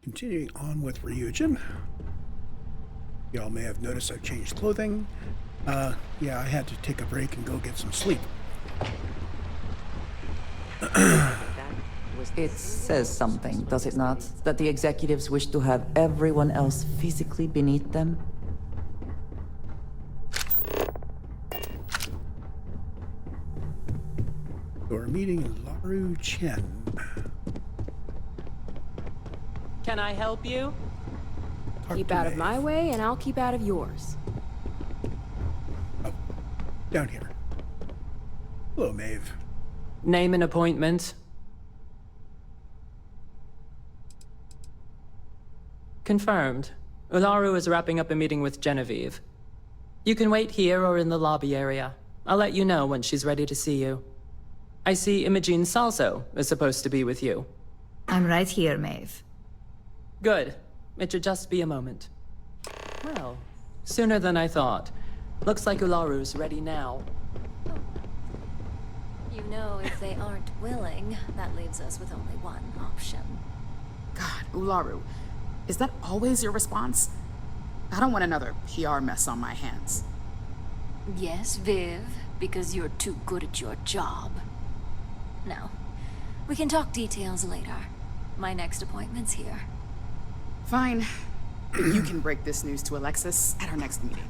Continuing on with Ryujin. Y'all may have noticed I've changed clothing. Yeah, I had to take a break and go get some sleep. It says something, does it not? That the executives wish to have everyone else physically beneath them? We're meeting Ryujin. Can I help you? Keep out of my way, and I'll keep out of yours. Oh, down here. Hello, Maeve. Name and appointment. Confirmed. Ularu is wrapping up a meeting with Genevieve. You can wait here or in the lobby area. I'll let you know when she's ready to see you. I see Imogene Salso is supposed to be with you. I'm right here, Maeve. Good. It should just be a moment. Well, sooner than I thought. Looks like Ularu's ready now. You know, if they aren't willing, that leaves us with only one option. God, Ularu, is that always your response? I don't want another PR mess on my hands. Yes, Viv, because you're too good at your job. Now, we can talk details later. My next appointment's here. Fine. You can break this news to Alexis at our next meeting.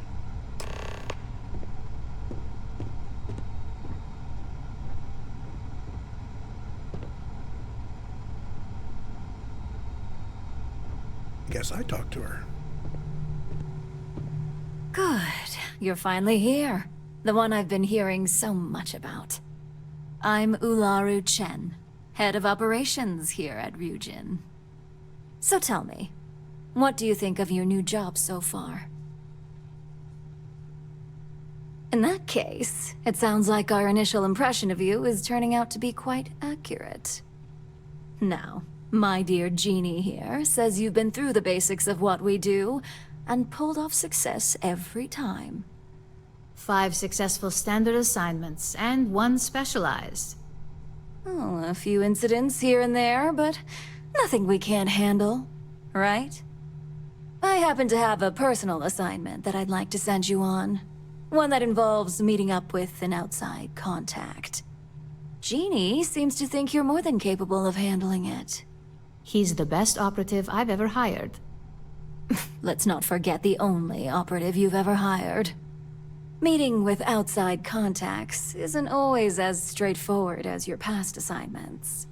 I guess I talked to her. Good. You're finally here. The one I've been hearing so much about. I'm Ularu Chen, head of operations here at Ryujin. So tell me, what do you think of your new job so far? In that case, it sounds like our initial impression of you is turning out to be quite accurate. Now, my dear Jeannie here says you've been through the basics of what we do, and pulled off success every time. 5 successful standard assignments, and 1 specialized. Oh, a few incidents here and there, but nothing we can't handle, right? I happen to have a personal assignment that I'd like to send you on. One that involves meeting up with an outside contact. Jeannie seems to think you're more than capable of handling it. He's the best operative I've ever hired. Let's not forget the only operative you've ever hired. Meeting with outside contacts isn't always as straightforward as your past assignments.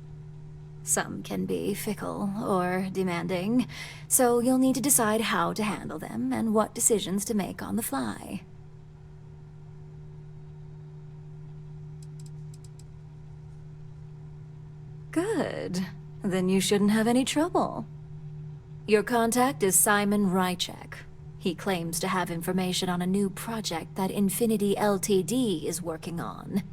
Some can be fickle or demanding, so you'll need to decide how to handle them and what decisions to make on the fly. Good. Then you shouldn't have any trouble. Your contact is Simon Rychek. He claims to have information on a new project that Infinity Ltd is working on.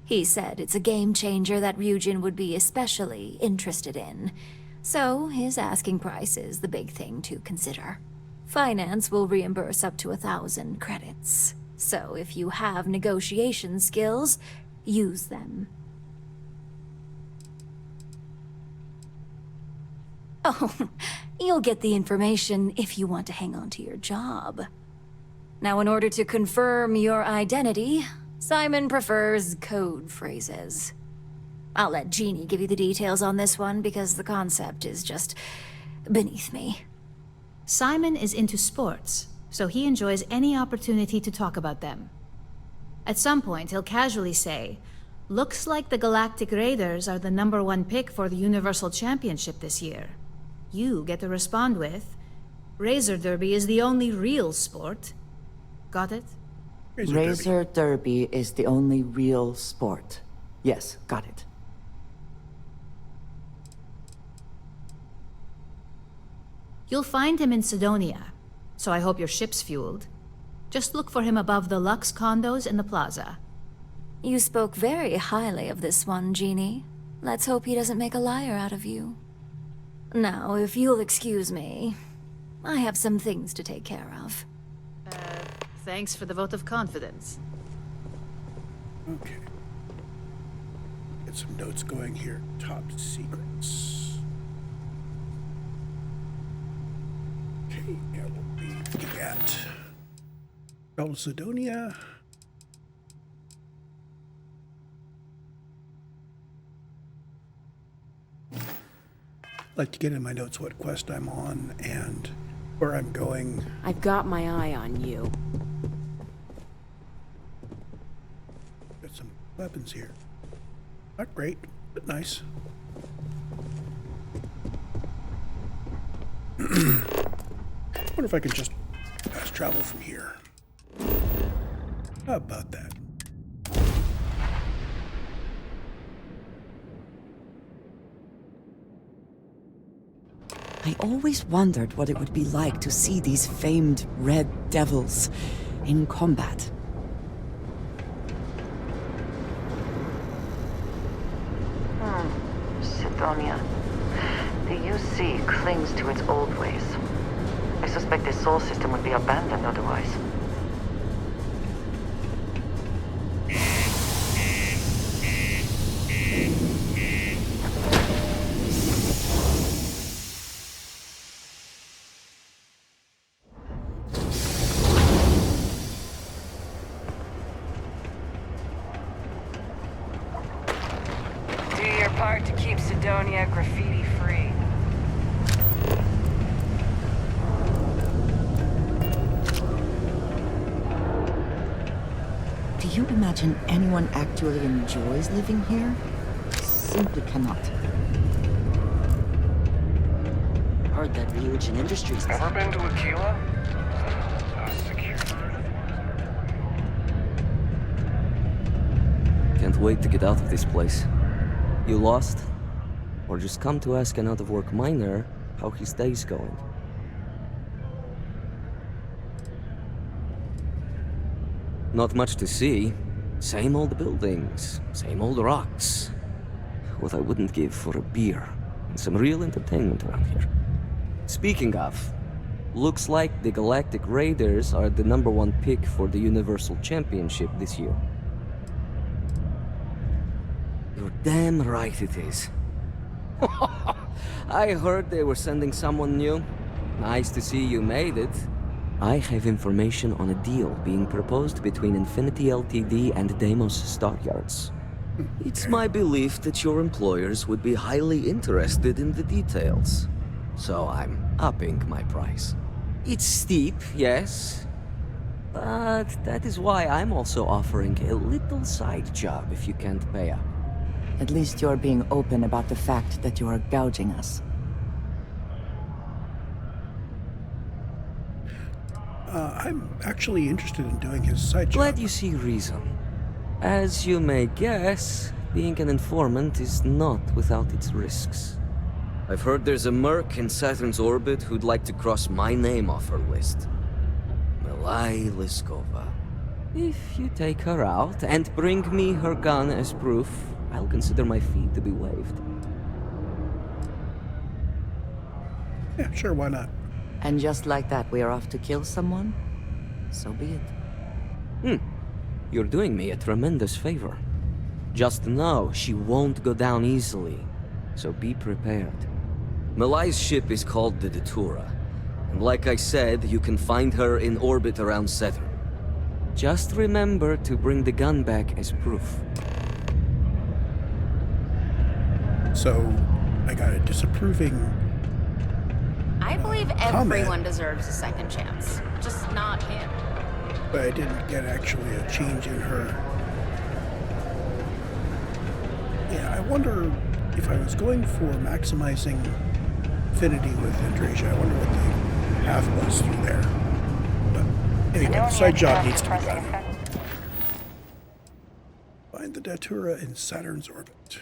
He said it's a game changer that Ryujin would be especially interested in. So his asking price is the big thing to consider. Finance will reimburse up to 1,000 credits. So if you have negotiation skills, use them. Oh, you'll get the information if you want to hang on to your job. Now, in order to confirm your identity, Simon prefers code phrases. I'll let Jeannie give you the details on this one because the concept is just beneath me. Simon is into sports, so he enjoys any opportunity to talk about them. At some point, he'll casually say, "Looks like the Galactic Raiders are the #1 pick for the Universal Championship this year." You get to respond with, "Razor Derby is the only real sport." Got it? Razor Derby is the only real sport. Yes, got it. You'll find him in Sidonia, so I hope your ship's fueled. Just look for him above the Lux condos in the plaza. You spoke very highly of this one, Jeannie. Let's hope he doesn't make a liar out of you. Now, if you'll excuse me, I have some things to take care of. Thanks for the vote of confidence. Okay. Get some notes going here. Top secrets. Okay, yeah, we'll be looking at Sidonia. I'd like to get in my notes what quest I'm on and where I'm going. I've got my eye on you. Got some weapons here. Not great, but nice. Wonder if I can just fast travel from here. How about that? I always wondered what it would be like to see these famed red devils in combat. Sidonia. The UC clings to its old ways. I suspect the soul system would be abandoned otherwise. Do your part to keep Sidonia graffiti-free. Do you imagine anyone actually enjoys living here? Simply cannot. Heard that Ryujin Industries. Ever been to Aquila? Can't wait to get out of this place. You lost? Or just come to ask an out-of-work miner how his day's going? Not much to see. Same old buildings, same old rocks. What I wouldn't give for a beer and some real entertainment around here. Speaking of, looks like the Galactic Raiders are the #1 pick for the Universal Championship this year. You're damn right it is. I heard they were sending someone new. Nice to see you made it. I have information on a deal being proposed between Infinity Ltd and Deimos Stockyards. It's my belief that your employers would be highly interested in the details. So I'm upping my price. It's steep, yes. But that is why I'm also offering a little side job if you can't pay up. At least you're being open about the fact that you are gouging us. I'm actually interested in doing his side job. Glad you see reason. As you may guess, being an informant is not without its risks. I've heard there's a merc in Saturn's orbit who'd like to cross my name off her list. Milai Liskova. If you take her out and bring me her gun as proof, I'll consider my fee to be waived. Yeah, sure, why not? And just like that, we are off to kill someone? So be it. You're doing me a tremendous favor. Just know she won't go down easily, so be prepared. Malai's ship is called the Datura, and like I said, you can find her in orbit around Saturn. Just remember to bring the gun back as proof. So, I got a disapproving I believe comment, everyone deserves a second chance. Just not him. but I didn't get actually a change in her. Yeah, I wonder if I was going for maximizing affinity with Andreja, I wonder what the path was through there. But anyway, the side job needs to be done. Find the Datura in Saturn's orbit.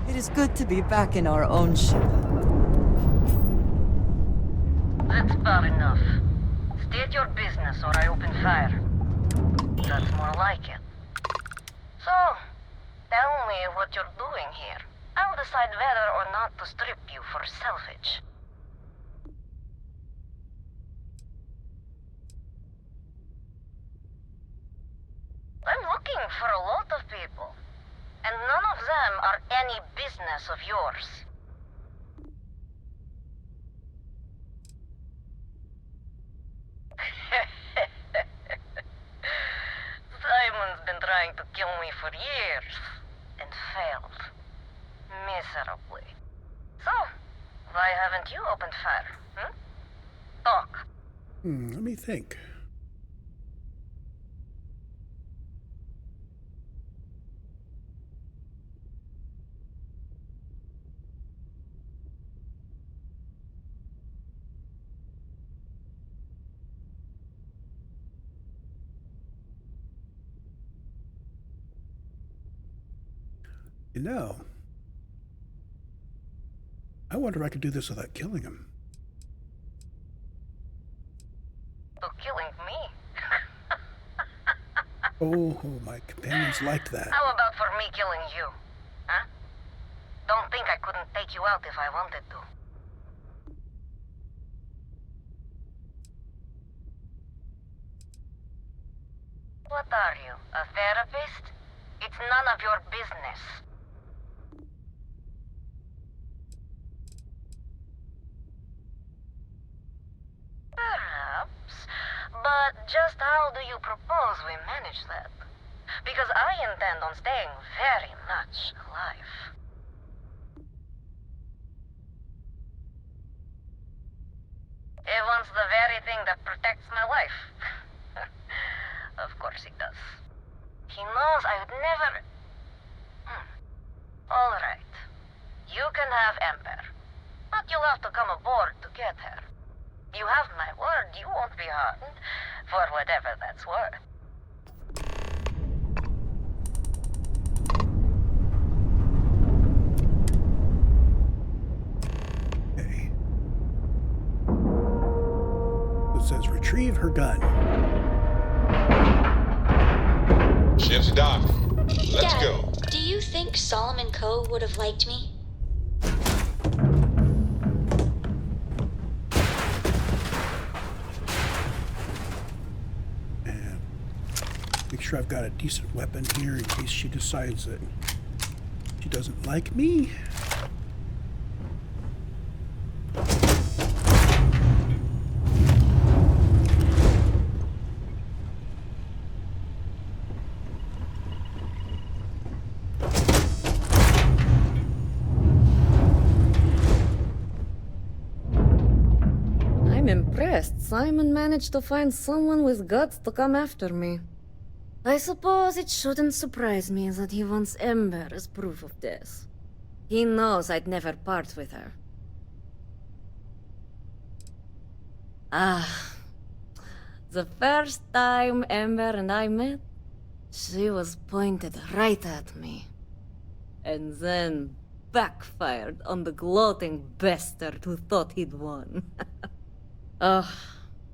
It is good to be back in our own ship. That's bad enough. State your business or I open fire. That's more like it. So, tell me what you're doing here. I'll decide whether or not to strip you for salvage. I'm looking for a lot of people. And none of them are any business of yours. Simon's been trying to kill me for years, and failed. Miserably. So, why haven't you opened fire, hmm? Talk. Let me think. You know, I wonder if I could do this without killing him. To killing me? Oh, my companions liked that. How about for me killing you? Huh? Don't think I couldn't take you out if I wanted to. What are you, a therapist? It's none of your business. Perhaps. But just how do you propose we manage that? Because I intend on staying very much alive. He wants the very thing that protects my life. Of course he does. He knows I would never... All right. You can have Ember. But you'll have to come aboard to get her. You have my word, you won't be harmed, for whatever that's worth. Okay. It says retrieve her gun. Ship's docked. Let's Dad, go. do you think Solomon Coe would have liked me? And make sure I've got a decent weapon here in case she decides that she doesn't like me. I'm impressed Simon managed to find someone with guts to come after me. I suppose it shouldn't surprise me that he wants Ember as proof of this. He knows I'd never part with her. The first time Ember and I met, she was pointed right at me. And then backfired on the gloating bastard who thought he'd won.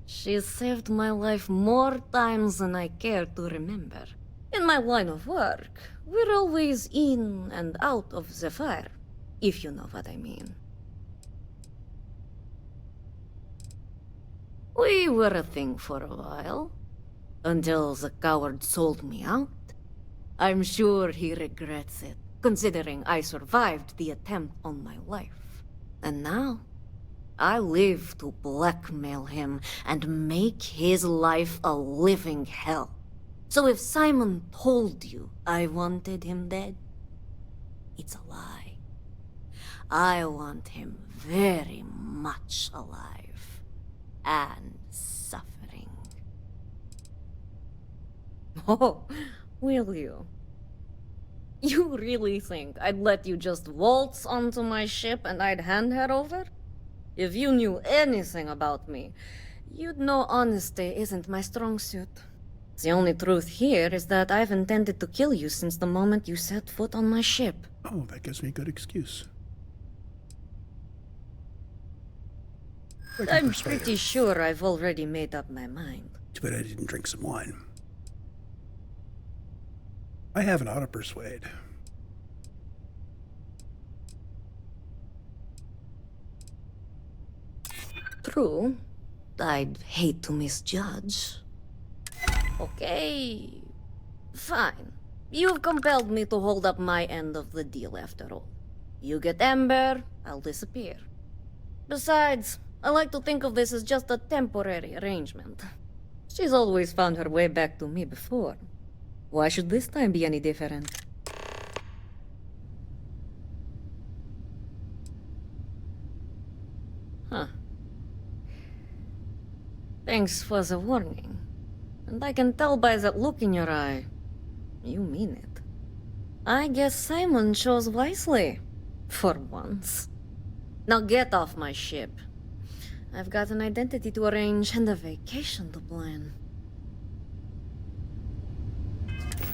She's saved my life more times than I care to remember. In my line of work, we're always in and out of the fire, if you know what I mean. We were a thing for a while, until the coward sold me out. I'm sure he regrets it, considering I survived the attempt on my life. And now, I live to blackmail him and make his life a living hell. So if Simon told you I wanted him dead, it's a lie. I want him very much alive and suffering. Oh, will you? You really think I'd let you just waltz onto my ship and I'd hand her over? If you knew anything about me, you'd know honesty isn't my strong suit. The only truth here is that I've intended to kill you since the moment you set foot on my ship. Oh, that gives me a good excuse. I'm pretty sure I've already made up my mind. Too bad I didn't drink some wine. I have an auto-persuade. True. I'd hate to misjudge. Okay. Fine. You've compelled me to hold up my end of the deal after all. You get Ember, I'll disappear. Besides, I like to think of this as just a temporary arrangement. She's always found her way back to me before. Why should this time be any different? Huh. Thanks for the warning. And I can tell by that look in your eye. You mean it. I guess Simon chose wisely. For once. Now get off my ship. I've got an identity to arrange and a vacation to plan.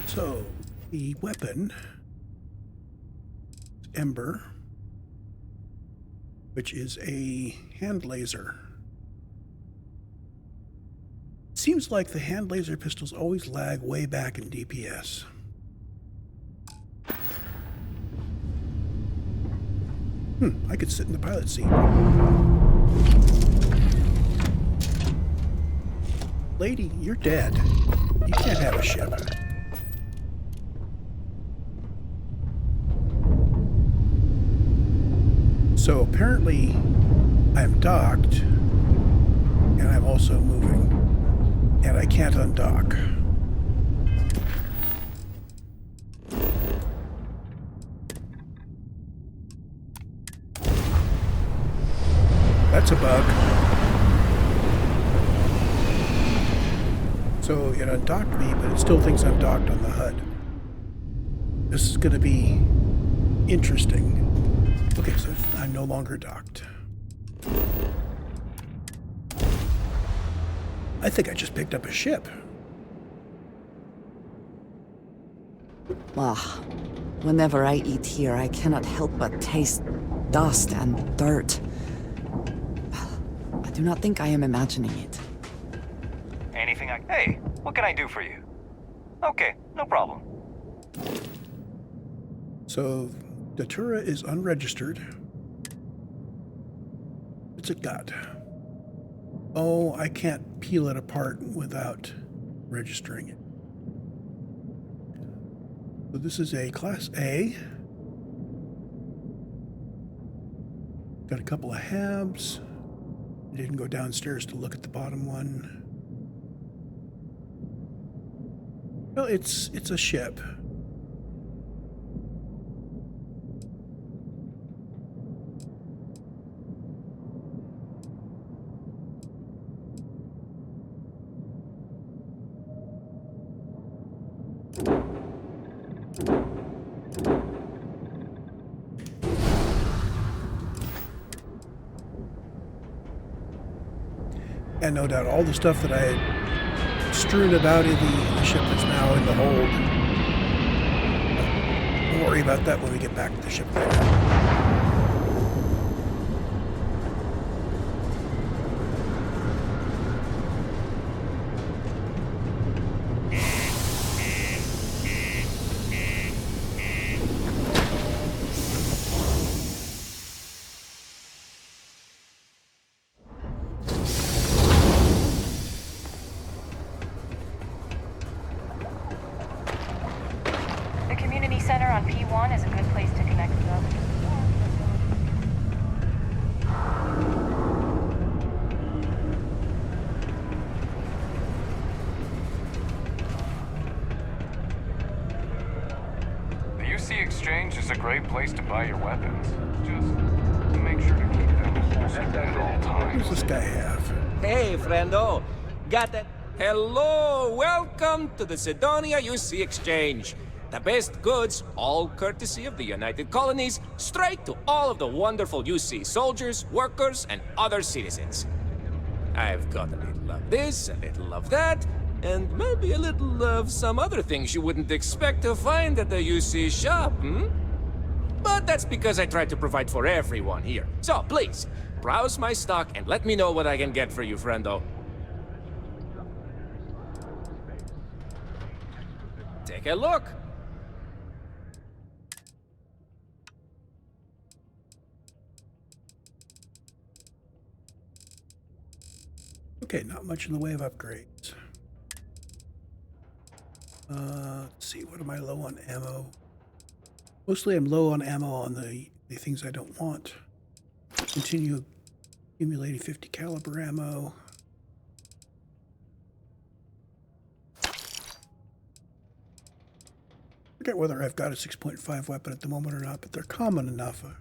So, the weapon, Ember, which is a hand laser. Seems like the hand laser pistols always lag way back in DPS. I could sit in the pilot seat. Lady, you're dead. You can't have a ship. So apparently, I'm docked, and I'm also moving, and I can't undock. That's a bug. So it undocked me, but it still thinks I'm docked on the HUD. This is going to be interesting. Okay, so I'm no longer docked. I think I just picked up a ship. Whenever I eat here, I cannot help but taste dust and dirt. I do not think I am imagining it. Hey, what can I do for you? Okay, no problem. So, Datura is unregistered. What's it got? Oh, I can't peel it apart without registering it. So this is a Class A. Got a couple of habs. I didn't go downstairs to look at the bottom one. Well, it's a ship. And no doubt all the stuff that I had strewn about in the ship is now in the hold. But don't worry about that when we get back to the ship later. Center on P1 is a good place to connect with others. The UC Exchange is a great place to buy your weapons. Just make sure to keep them holstered at all times. What does this guy have? Hey, friendo. Got that? Hello! Welcome to the Sidonia UC Exchange. The best goods, all courtesy of the United Colonies, straight to all of the wonderful UC soldiers, workers, and other citizens. I've got a little of this, a little of that, and maybe a little of some other things you wouldn't expect to find at the UC shop, But that's because I try to provide for everyone here. So, please, browse my stock and let me know what I can get for you, friendo. Take a look. Okay, not much in the way of upgrades. Let's see, what am I low on ammo? Mostly I'm low on ammo on the things I don't want. Continue accumulating 50 caliber ammo. I forget whether I've got a 6.5 weapon at the moment or not, but they're common enough. I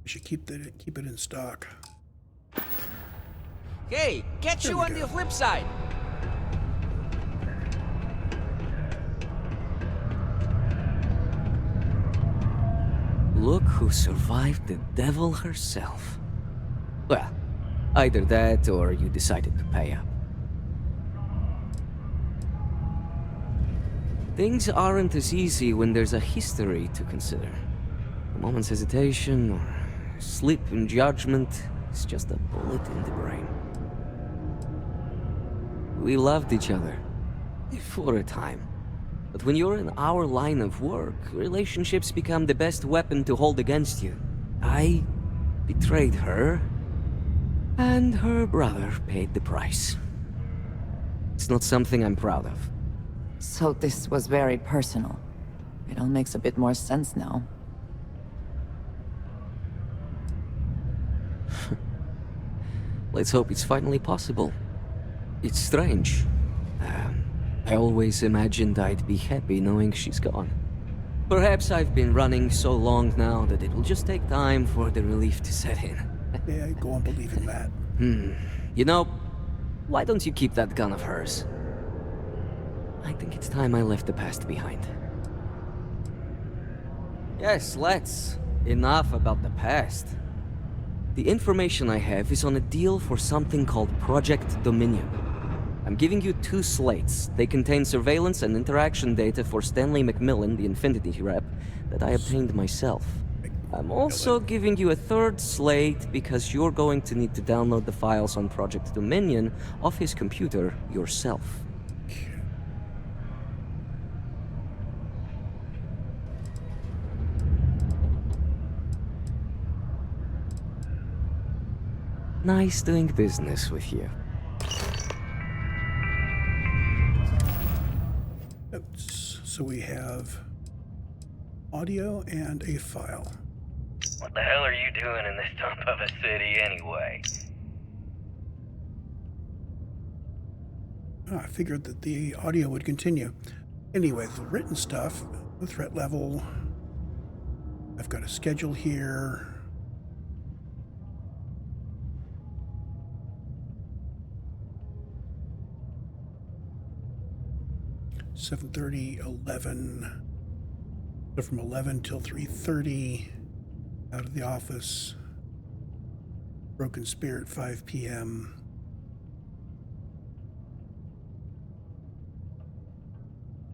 should keep it in stock. Hey, catch you on the flip side. Look who survived the devil herself. Well, either that or you decided to pay up. Things aren't as easy when there's a history to consider. A moment's hesitation or slip in judgment is just a bullet in the brain. We loved each other for a time. But when you're in our line of work, relationships become the best weapon to hold against you. I betrayed her, and her brother paid the price. It's not something I'm proud of. So this was very personal. It all makes a bit more sense now. Let's hope it's finally possible. It's strange. I always imagined I'd be happy knowing she's gone. Perhaps I've been running so long now that it will just take time for the relief to set in. Yeah, I go on believing that. You know, why don't you keep that gun of hers? I think it's time I left the past behind. Yes, let's. Enough about the past. The information I have is on a deal for something called Project Dominion. I'm giving you 2 slates. They contain surveillance and interaction data for Stanley McMillan, the Infinity rep, that I obtained myself. I'm also giving you a 3rd slate because you're going to need to download the files on Project Dominion off his computer yourself. Nice doing business with you. So we have audio and a file. What the hell are you doing in this dump of a city anyway? I figured that the audio would continue. Anyway, the written stuff, the threat level. I've got a schedule here. (7:30, 11). So from 11 till 3:30, out of the office. Broken Spirit, 5 p.m.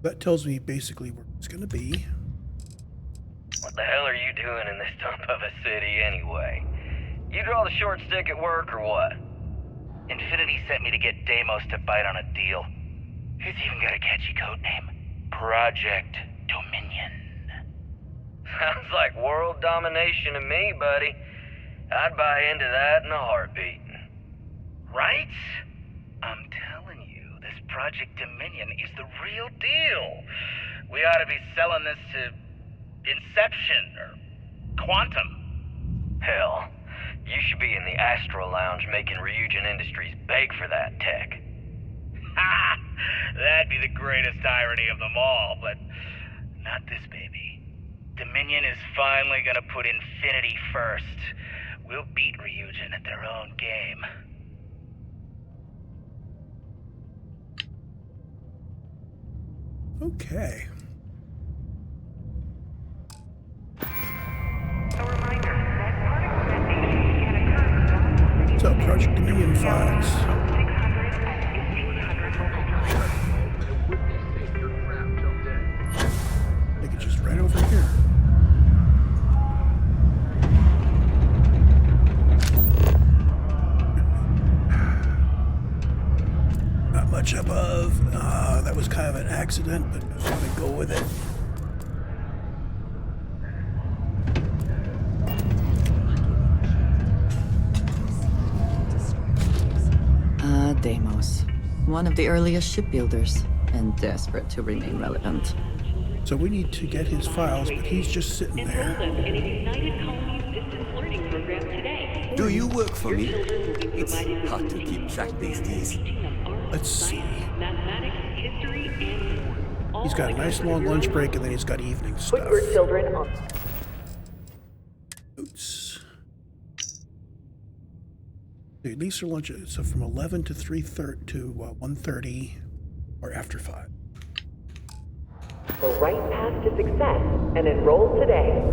That tells me basically where it's going to be. What the hell are you doing in this dump of a city anyway? You draw the short stick at work or what? Infinity sent me to get Deimos to bite on a deal. He's even got a catchy code name. Project Dominion. Sounds like world domination to me, buddy. I'd buy into that in a heartbeat. Right? I'm telling you, this Project Dominion is the real deal. We ought to be selling this to Inception or Quantum. Hell, you should be in the Astro Lounge making Ryujin Industries beg for that tech. Ha! That'd be the greatest irony of them all, but not this baby. Dominion is finally gonna put Infinity first. We'll beat Ryujin at their own game. Okay. So, Project Dominion files. I think it's just right over here. Not much above. That was kind of an accident, but I was going to go with it. Deimos. One of the earliest shipbuilders. and desperate to remain relevant. So we need to get his files, but he's just sitting there. Do you work for me? It's hard to keep track these days. Let's see. He's got a nice long lunch break, and then he's got evening stuff. Put your children on. Oops. At least their lunch, so from 11 to 3:30 to 1:30, or after 5. The right path to success and enroll today.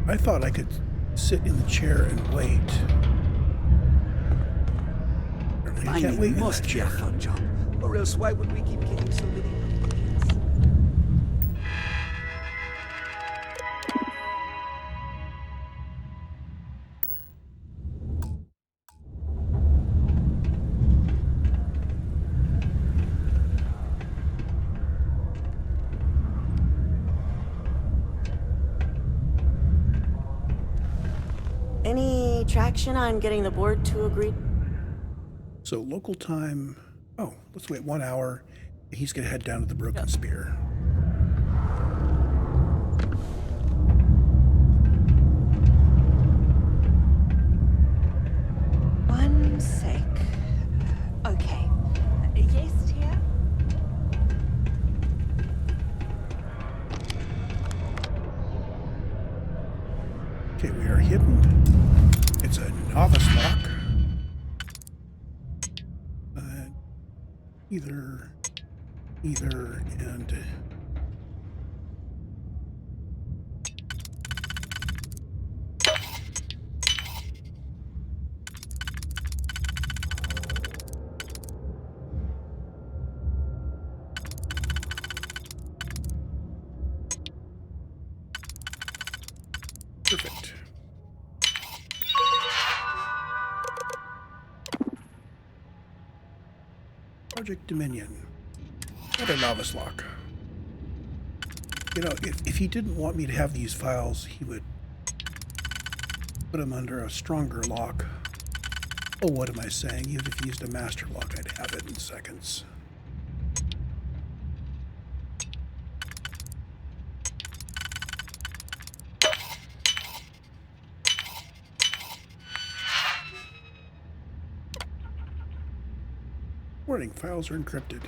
I thought I could sit in the chair and wait. I can't wait in must that be a chair. fun job, or else why would we keep getting so many applicants? Any traction on getting the board to agree? So local time, oh, let's wait 1 hour. He's gonna head down to the Broken Spear. One sec. Okay. Yes, here? Okay, we are hidden. It's a novice lock. Either, and perfect. Project Dominion. Another novice lock. You know, if he didn't want me to have these files, he would put them under a stronger lock. Oh, what am I saying? Even if he used a master lock, I'd have it in seconds. Warning, files are encrypted.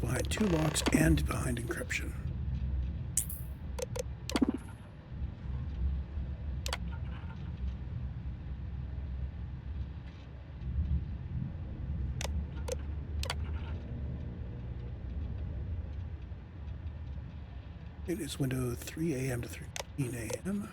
Behind 2 locks and behind encryption. It is window 3 a.m. to 3:15 a.m.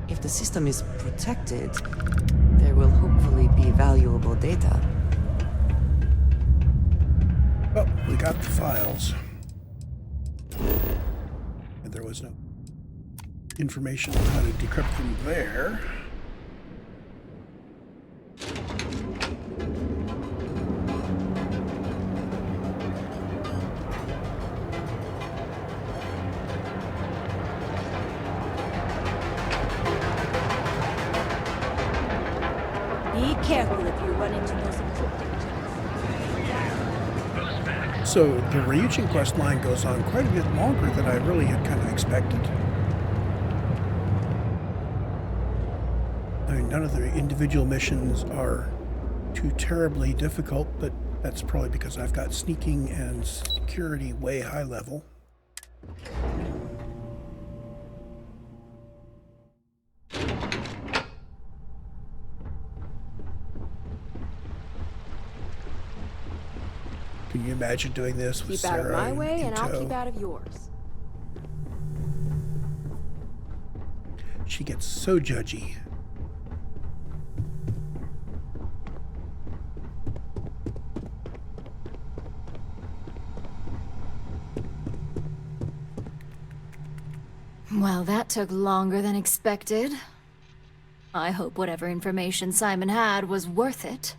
If the system is protected, there will hopefully be valuable data. Well, we got the files. And there was no information on how to decrypt them there. Be careful if you run into those encrypted. So the Ryujin quest line goes on quite a bit longer than I really had kind of expected. I mean, none of the individual missions are too terribly difficult, but that's probably because I've got sneaking and security way high level. Can you imagine doing this with Keep out of Sarah my way, in and I'll tow? keep out of yours. She gets so judgy. Well, that took longer than expected. I hope whatever information Simon had was worth it.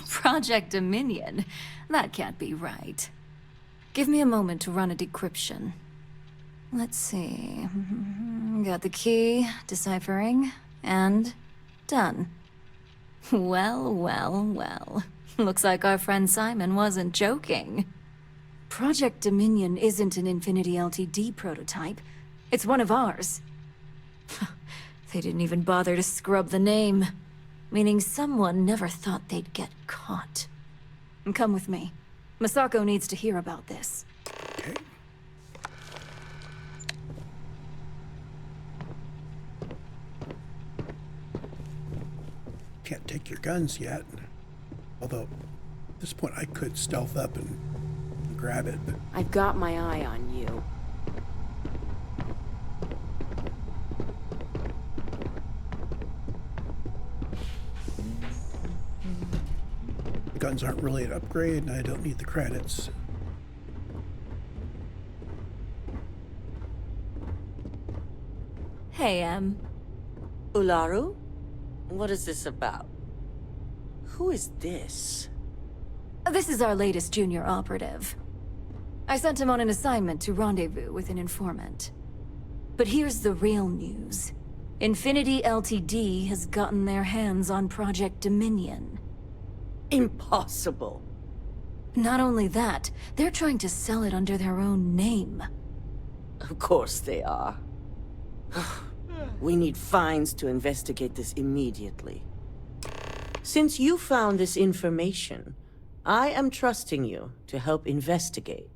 Project Dominion? That can't be right. Give me a moment to run a decryption. Let's see. Got the key, deciphering, and done. Well, well, well. Looks like our friend Simon wasn't joking. Project Dominion isn't an Infinity LTD prototype. It's one of ours. They didn't even bother to scrub the name. Meaning someone never thought they'd get caught. Come with me. Masako needs to hear about this. Okay. Can't take your guns yet. Although, at this point I could stealth up and grab it, but... I've got my eye on you. The guns aren't really an upgrade, and I don't need the credits. Hey, Ularu? What is this about? Who is this? This is our latest junior operative. I sent him on an assignment to rendezvous with an informant. But here's the real news. Infinity LTD has gotten their hands on Project Dominion. Impossible. Not only that, they're trying to sell it under their own name. Of course they are. We need fines to investigate this immediately. Since you found this information, I am trusting you to help investigate.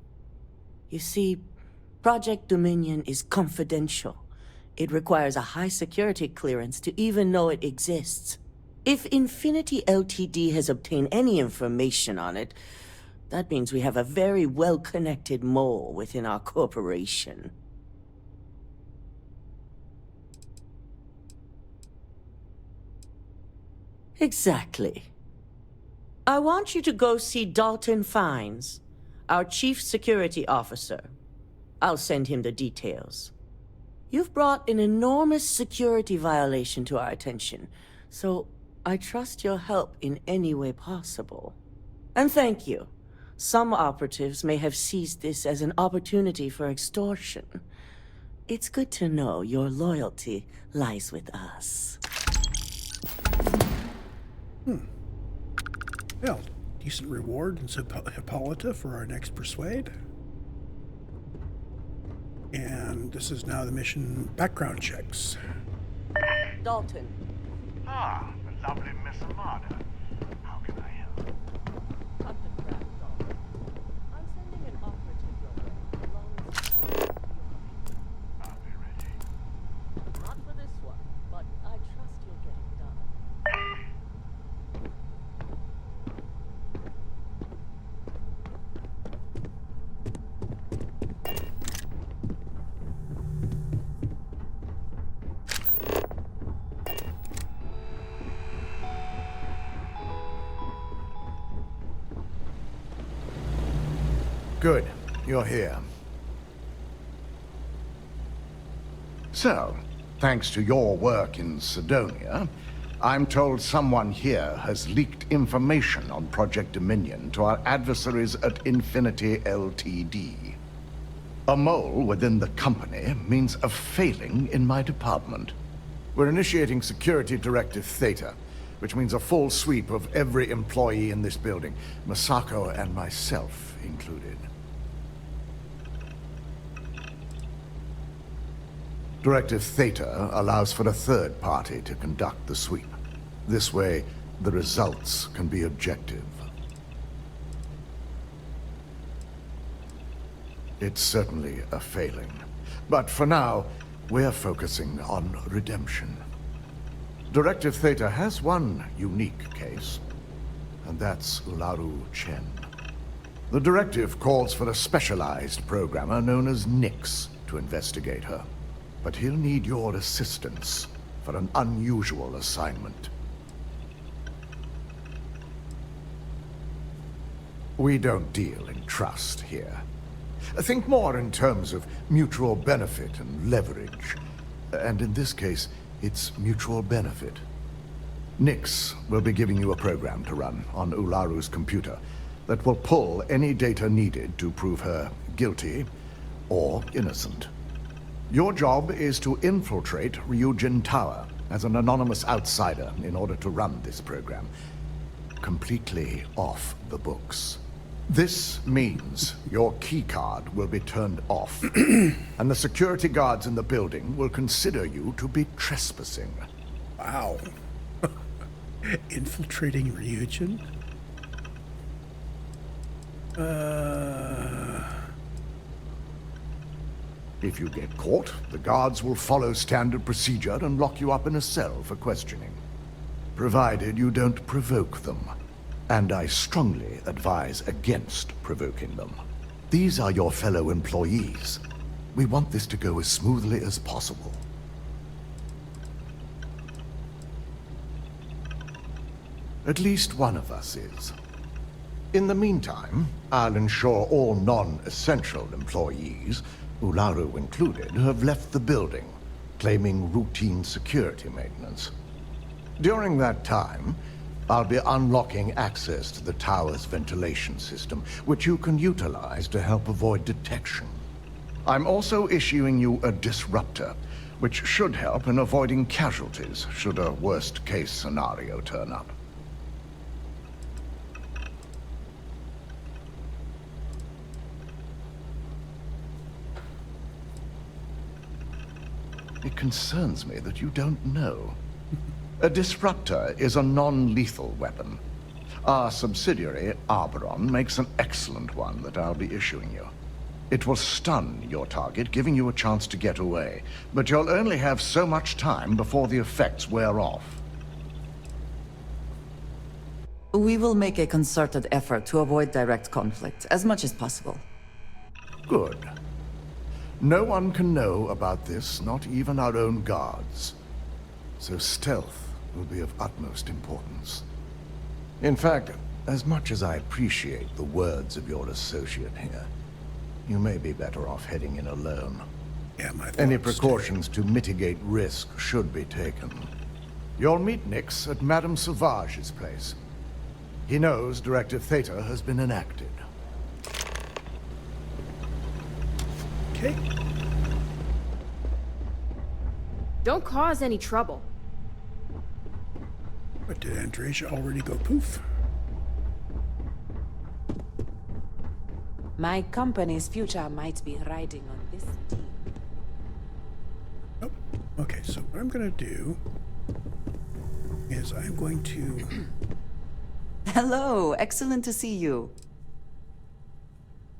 You see, Project Dominion is confidential. It requires a high security clearance to even know it exists. If Infinity LTD has obtained any information on it, that means we have a very well-connected mole within our corporation. Exactly. I want you to go see Dalton Fines, our Chief Security Officer. I'll send him the details. You've brought an enormous security violation to our attention, so I trust your help in any way possible. And thank you. Some operatives may have seized this as an opportunity for extortion. It's good to know your loyalty lies with us. Well, decent reward in Hippolyta for our next persuade. And this is now the mission background checks. Dalton. Ah, the lovely Miss Amada. How can I help? I'm sending an operative your way, along with... I'll be ready. Not for this one, but I trust you'll get it done. Good. You're here. So, thanks to your work in Sidonia, I'm told someone here has leaked information on Project Dominion to our adversaries at Infinity LTD. A mole within the company means a failing in my department. We're initiating Security Directive Theta, which means a full sweep of every employee in this building, Masako and myself included. Directive Theta allows for a third party to conduct the sweep. This way, the results can be objective. It's certainly a failing. But for now, we're focusing on redemption. Directive Theta has one unique case, and that's Ularu Chen. The directive calls for a specialized programmer known as Nix to investigate her. But he'll need your assistance for an unusual assignment. We don't deal in trust here. Think more in terms of mutual benefit and leverage. And in this case, it's mutual benefit. Nyx will be giving you a program to run on Ularu's computer that will pull any data needed to prove her guilty or innocent. Your job is to infiltrate Ryujin Tower as an anonymous outsider in order to run this program. Completely off the books. This means your keycard will be turned off, and the security guards in the building will consider you to be trespassing. Wow. Infiltrating Ryujin? If you get caught, the guards will follow standard procedure and lock you up in a cell for questioning. Provided you don't provoke them. And I strongly advise against provoking them. These are your fellow employees. We want this to go as smoothly as possible. At least one of us is. In the meantime, I'll ensure all non-essential employees, Ularu included, have left the building, claiming routine security maintenance. During that time, I'll be unlocking access to the tower's ventilation system, which you can utilize to help avoid detection. I'm also issuing you a disruptor, which should help in avoiding casualties should a worst-case scenario turn up. It concerns me that you don't know. A disruptor is a non-lethal weapon. Our subsidiary, Arboron, makes an excellent one that I'll be issuing you. It will stun your target, giving you a chance to get away. But you'll only have so much time before the effects wear off. We will make a concerted effort to avoid direct conflict, as much as possible. Good. No one can know about this, not even our own guards. So stealth will be of utmost importance. In fact, as much as I appreciate the words of your associate here, you may be better off heading in alone. Yeah, my thoughts. Any precautions to mitigate risk should be taken. You'll meet Nyx at Madame Sauvage's place. He knows Directive Theta has been enacted. Okay. Don't cause any trouble. But did Andreja already go poof? My company's future might be riding on this team. Nope. Okay, so what I'm going to do is I'm going to... Hello, excellent to see you.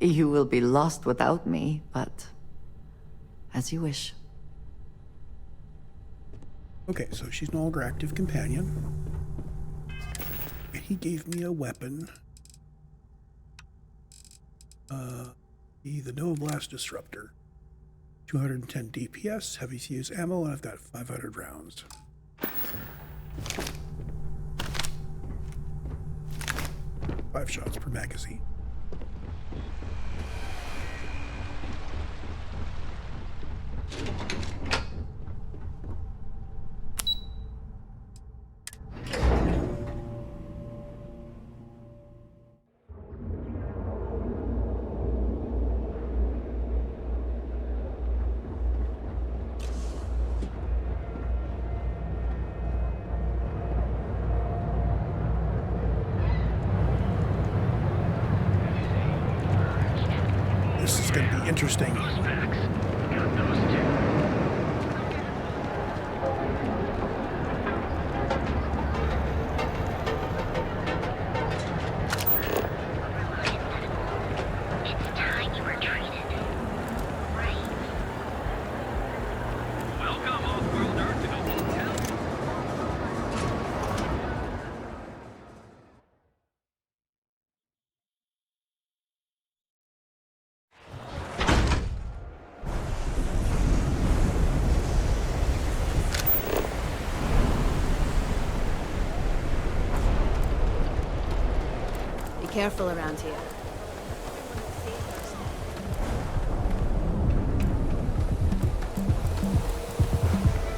You will be lost without me, but as you wish. Okay, so she's no longer active companion. And he gave me a weapon. The Nova Blast Disruptor. 210 DPS, heavy fuse ammo, and I've got 500 rounds. 5 shots per magazine. This is going to be interesting. careful around here.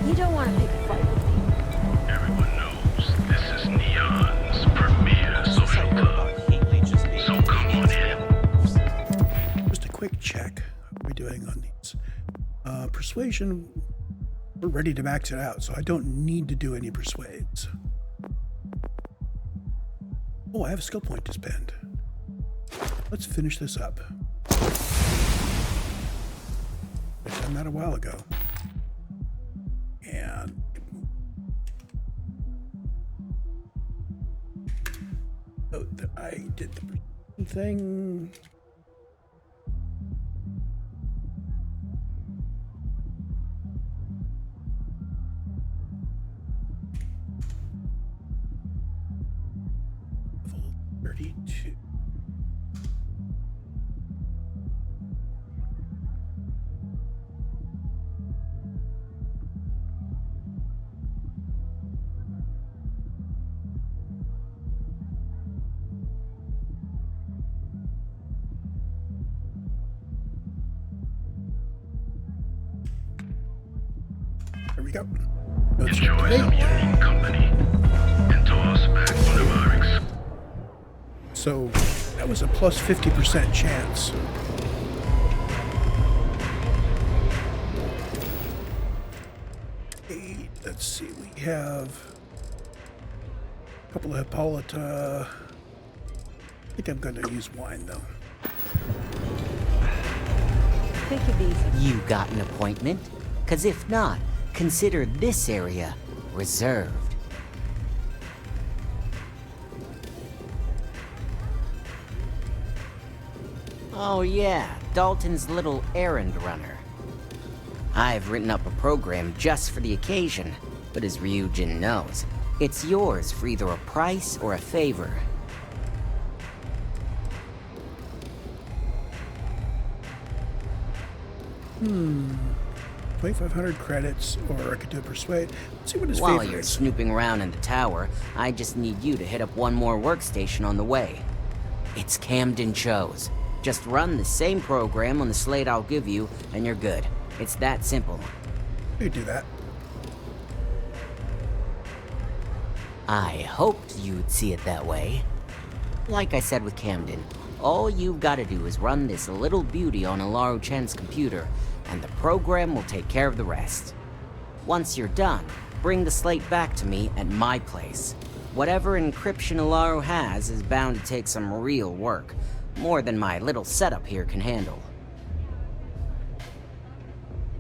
You don't want to pick a fight with me. Everyone knows this is Neon's premier social club. So come on in. Just a quick check. How are we doing on these? Persuasion, we're ready to max it out, so I don't need to do any persuades. Oh, I have a skill point to spend. Let's finish this up. I've done that a while ago. And note that I did the persuasion thing. Level 32. There we go. Enjoy some unique company and toss back one of our So that was a plus 50% chance. Okay, let's see, we have a couple of Hippolyta. I think I'm going to use wine though. Take it easy. You got an appointment? 'Cause if not, consider this area reserved. Oh yeah, Dalton's little errand runner. I've written up a program just for the occasion, but as Ryujin knows, it's yours for either a price or a favor. 2,500 credits, or I could do a persuade. Let's see what his While favorite you're is. snooping around in the tower, I just need you to hit up one more workstation on the way. It's Camden Cho's. Just run the same program on the slate I'll give you, and you're good. It's that simple. You do that. I hoped you'd see it that way. Like I said with Camden, all you've got to do is run this little beauty on Alaru Chen's computer, and the program will take care of the rest. Once you're done, bring the slate back to me at my place. Whatever encryption Alaru has is bound to take some real work, more than my little setup here can handle.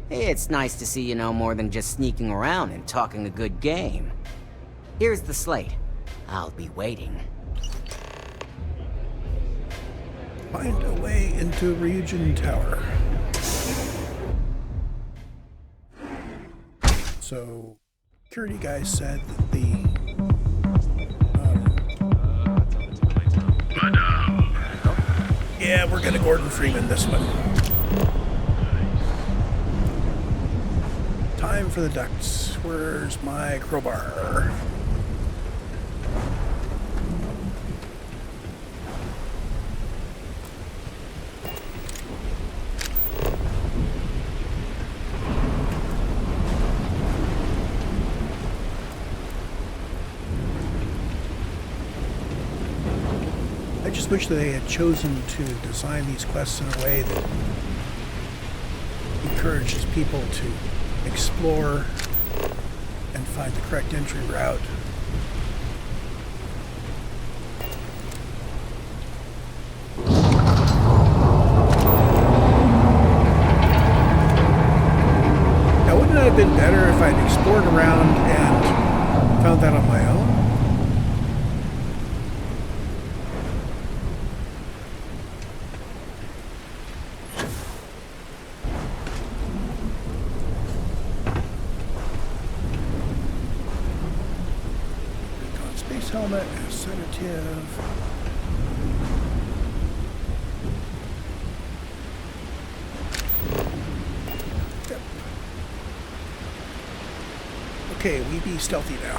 It's nice to see you know more than just sneaking around and talking a good game. Here's the slate. I'll be waiting. Find a way into Ryujin Tower. So, security guy said that the yeah, we're gonna Gordon Freeman this one. Time for the ducts. Where's my crowbar? I just wish that they had chosen to design these quests in a way that encourages people to explore and find the correct entry route. Now, wouldn't it have been better if I'd explored around and found that on my own? Helmet, sedative. Yep. Okay, we be stealthy now.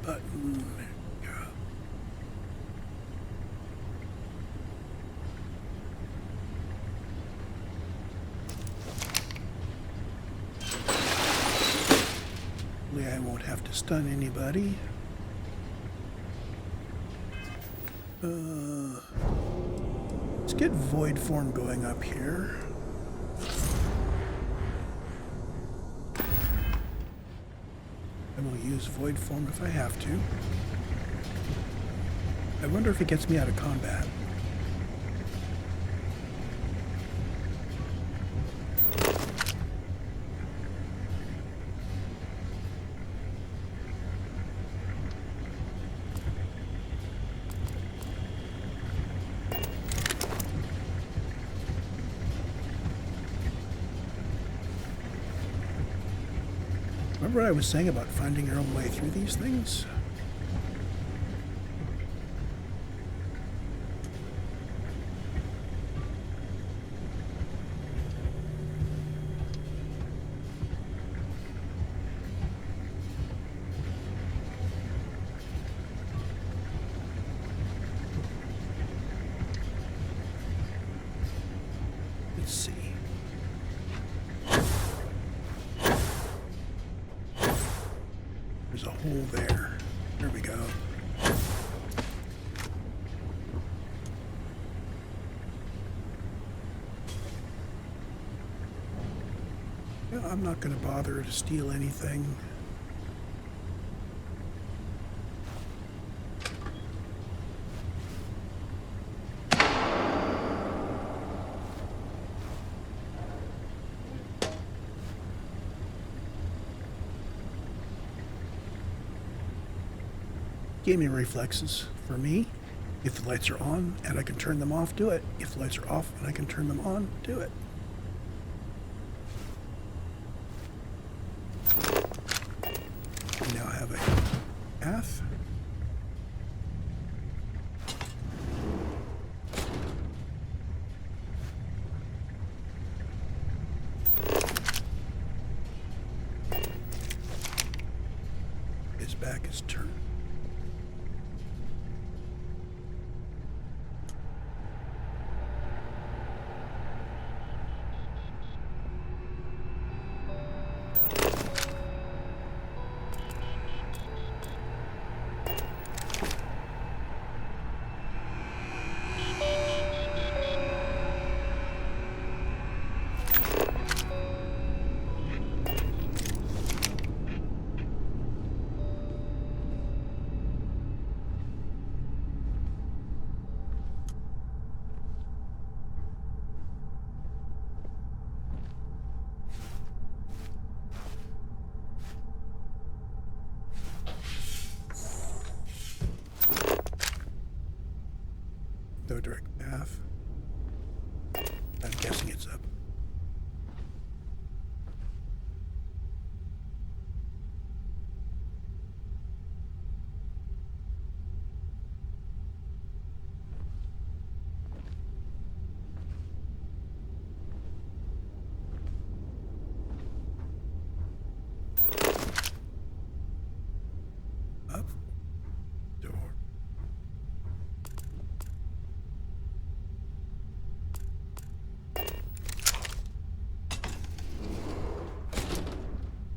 button. Yeah. Hopefully I won't have to stun anybody. Let's get void form going up here. I will use void form if I have to. I wonder if it gets me out of combat. Remember what I was saying about finding your own way through these things? Let's see. There's a hole there. There we go. Yeah, I'm not going to bother to steal anything. Gaming reflexes for me. If the lights are on and I can turn them off, do it. If the lights are off and I can turn them on, do it. We now have a path. His back is turned.